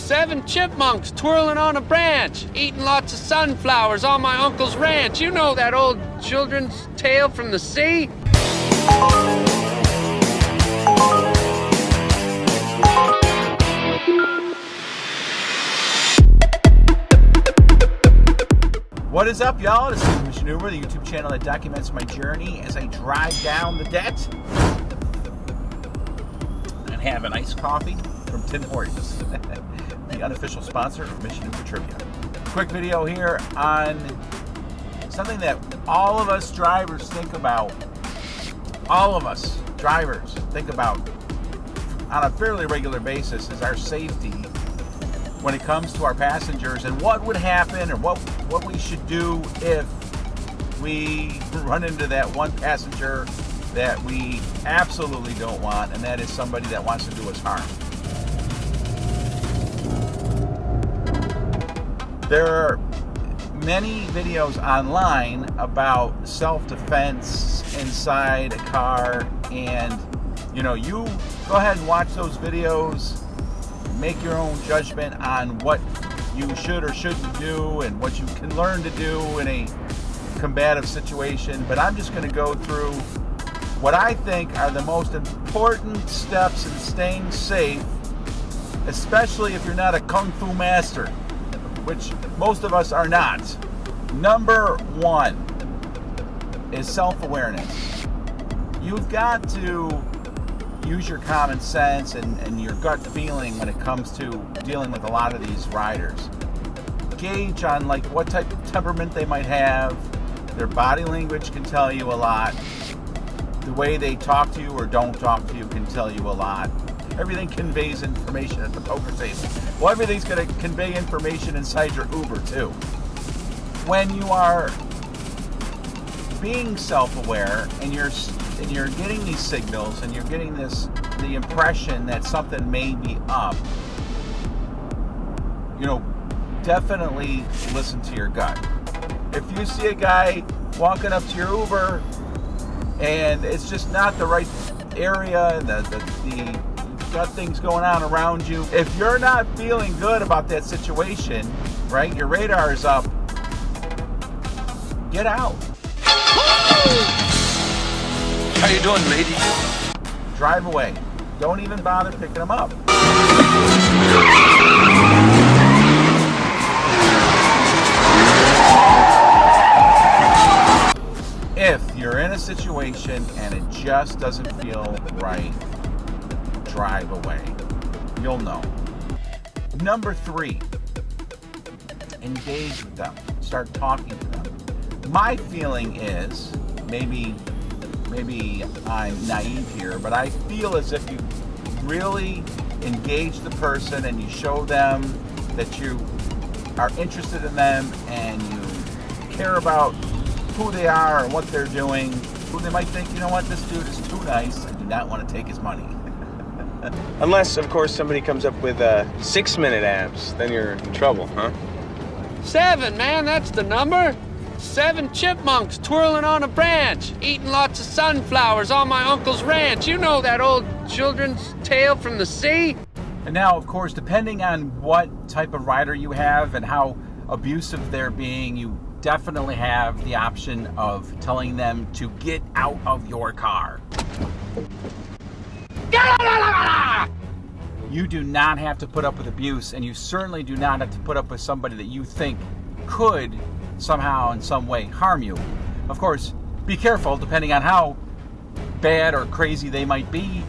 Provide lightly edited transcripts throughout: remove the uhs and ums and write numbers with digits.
7 chipmunks twirling on a branch, eating lots of sunflowers on my uncle's ranch. You know that old children's tale from the sea? What is up, y'all? This is Mission Uber, the YouTube channel that documents my journey as I drive down the debt and have an iced coffee from Tim Hortons, the unofficial sponsor of Mission Uber Trivia. Quick video here on something that all of us drivers think about. All of us drivers think about on a fairly regular basis is our safety when it comes to our passengers, and what would happen or what we should do if we run into that one passenger that we absolutely don't want, and that is somebody that wants to do us harm. There are many videos online about self-defense inside a car, and you go ahead and watch those videos. Make your own judgment on what you should or shouldn't do and what you can learn to do in a combative situation. But I'm just going to go through what I think are the most important steps in staying safe, especially if you're not a kung fu master, which most of us are not. Number 1 is self-awareness. You've got to use your common sense and your gut feeling when it comes to dealing with a lot of these riders. Gauge on what type of temperament they might have. Their body language can tell you a lot. The way they talk to you or don't talk to you can tell you a lot. Everything conveys information at the poker table. Well, everything's going to convey information inside your Uber too. When you are being self-aware and you're getting these signals and you're getting the impression that something may be up, definitely listen to your gut. If you see a guy walking up to your Uber and it's just not the right area and you've got things going on around you, if you're not feeling good about that situation, right, your radar is up, get out. How you doing, lady? Drive away. Don't even bother picking them up. If you're in a situation and it just doesn't feel right, drive away. You'll know. Number 3, engage with them. Start talking to them. My feeling is, maybe I'm naive here, but I feel as if you really engage the person and you show them that you are interested in them and you care about who they are and what they're doing. Who they might think, this dude is too nice, I do not want to take his money. Unless, of course, somebody comes up with 6-minute abs, then you're in trouble, huh? 7, man, that's the number. 7 chipmunks twirling on a branch, eating lots of sunflowers on my uncle's ranch. You know that old children's tale from the sea? And now, of course, depending on what type of rider you have and how abusive they're being, you definitely have the option of telling them to get out of your car. You do not have to put up with abuse, and you certainly do not have to put up with somebody that you think could somehow in some way harm you. Of course, be careful depending on how bad or crazy they might be.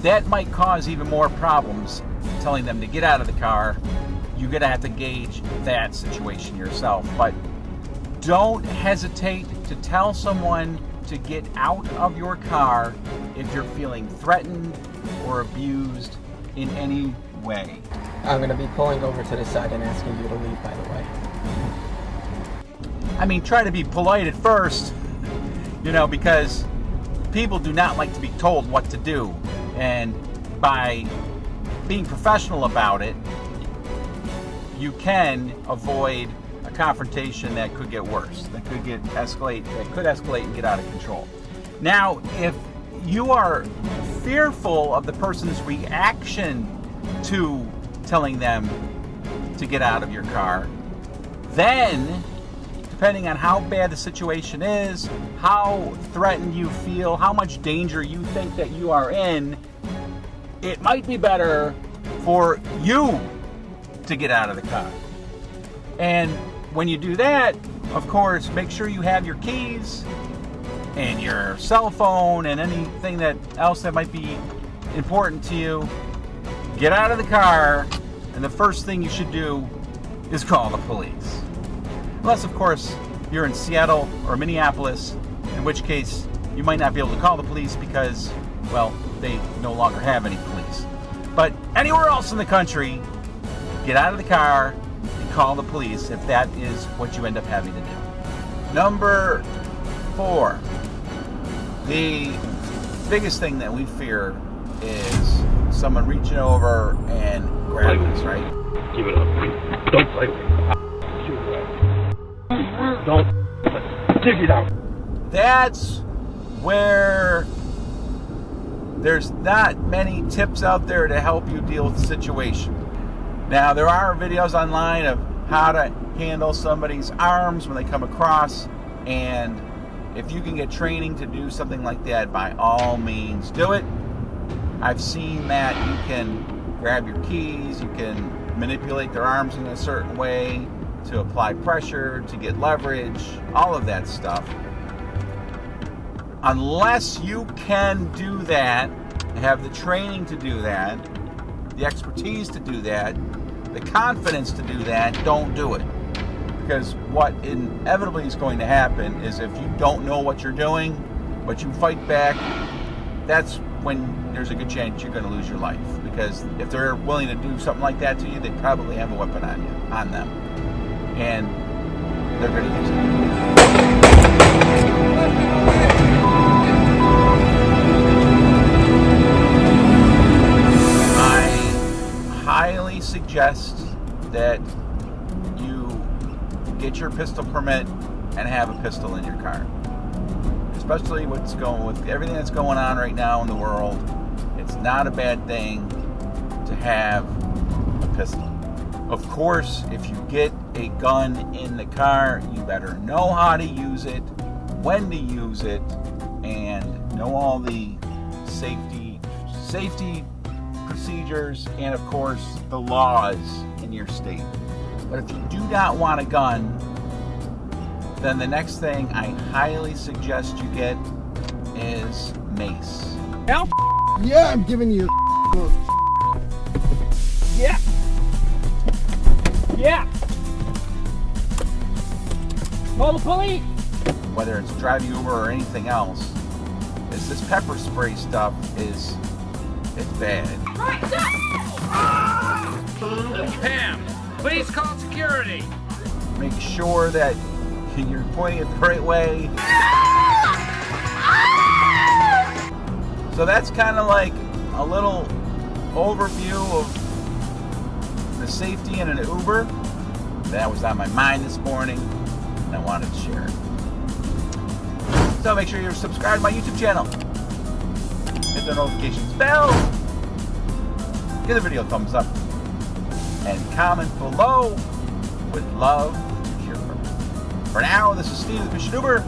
That might cause even more problems telling them to get out of the car. You're going to have to gauge that situation yourself. But don't hesitate to tell someone to get out of your car if you're feeling threatened or abused in any way. I'm going to be pulling over to the side and asking you to leave, by the way. Try to be polite at first, because people do not like to be told what to do. And by being professional about it, you can avoid a confrontation that could get worse, that could escalate and get out of control. Now, if you are fearful of the person's reaction to telling them to get out of your car. Then, depending on how bad the situation is, how threatened you feel, how much danger you think that you are in, it might be better for you to get out of the car. And when you do that, of course, make sure you have your keys and your cell phone and anything else that might be important to you. Get out of the car, and the first thing you should do is call the police. Unless, of course, you're in Seattle or Minneapolis, in which case you might not be able to call the police because, well, they no longer have any police. But anywhere else in the country, get out of the car and call the police if that is what you end up having to do. Number 4, the biggest thing that we fear is someone reaching over and grabbing us, right? Give it up. Don't play with it. Don't dig it out. That's where there's not many tips out there to help you deal with the situation. Now, there are videos online of how to handle somebody's arms when they come across, and if you can get training to do something like that, by all means do it. I've seen that you can grab your keys, you can manipulate their arms in a certain way to apply pressure, to get leverage, all of that stuff. Unless you can do that, have the training to do that, the expertise to do that, the confidence to do that, don't do it. Because what inevitably is going to happen is if you don't know what you're doing, but you fight back, that's when there's a good chance you're going to lose your life. Because if they're willing to do something like that to you, they probably have a weapon on them. And they're going to use it. I highly suggest that you get your pistol permit and have a pistol in your car. Especially with everything that's going on right now in the world. It's not a bad thing to have a pistol. Of course, if you get a gun in the car, you better know how to use it, when to use it, and know all the safety procedures and, of course, the laws in your state. But if you do not want a gun, then the next thing I highly suggest you get is mace. Yeah, I'm giving you. Yeah. Yeah. Call the police. Whether it's drive Uber or anything else, is this pepper spray stuff it's bad. Pam, please call security. Make sure that you're pointing it the right way. So that's kind of like a little overview of the safety in an Uber. That was on my mind this morning, and I wanted to share it. So make sure you're subscribed to my YouTube channel. Hit the notifications bell. Give the video a thumbs up. And comment below with love and humor. For now, this is Steve the Mission Uber.